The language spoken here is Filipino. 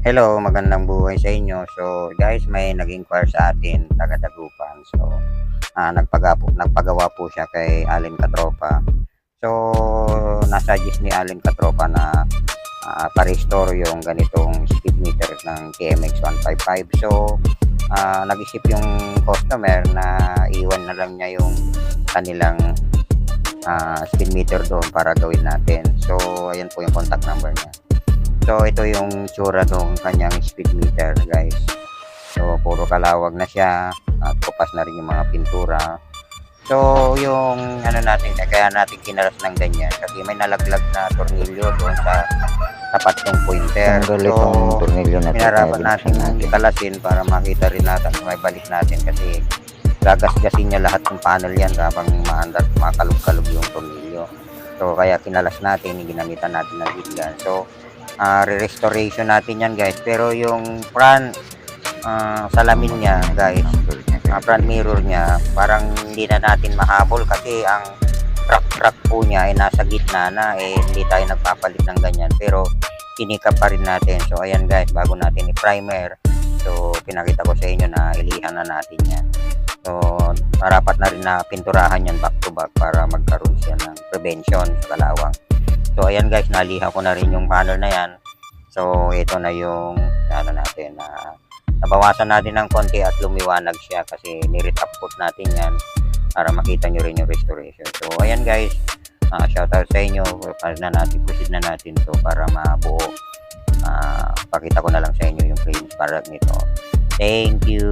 Hello, magandang buhay sa inyo. So, guys, may nag-inquire sa atin, taga Dagupan. So, nagpagawa po siya kay Allen Katropa. So, nasuggest ni Allen Katropa na pa-restore yung ganitong speed meter ng TMX 155. So, nag-isip yung customer na iwan na lang niya yung kanilang speed meter doon para gawin natin. So, ayan po yung contact number niya. So, ito yung tsura ng kanyang speed meter, guys. So, puro kalawag na siya at kupas na rin yung mga pintura. So, yung ano natin, kaya natin kinalas ng ganyan kasi may nalaglag na tornilyo doon sa tapat ng pointer. Tanggal So, itong tornilyo na pinarapan natin ikalasin para makita rin natin, may balik natin kasi gagasgasin niya lahat ng panel yan habang maandar, makalug-kalug yung tornilyo. So, kaya kinalas natin, ginamitan natin ng heat gun. So, re-restoration natin yan, guys. Pero yung front salamin niya, guys, front mirror niya, parang hindi na natin mahabol kasi ang track po niya ay nasa gitna na, hindi tayo nagpapalit ng ganyan. Pero tinikap pa rin natin. So, ayan, guys, bago natin i-primer. So, pinakita ko sa inyo na ilihan na natin yan. So, marapat na rin na pinturahan yan back to back para magkaroon siya ng prevention sa kalawang. So, ayan, guys, naliha ko na rin yung panel na yan. So, ito na yung ano natin, nabawasan natin ng konti at lumiwanag siya kasi niretap coat natin yan para makita nyo rin yung restoration. So, ayan, guys, shoutout sa inyo. Proceed na natin to para mabuo. Pakita ko na lang sa inyo yung frames para nito. Thank you.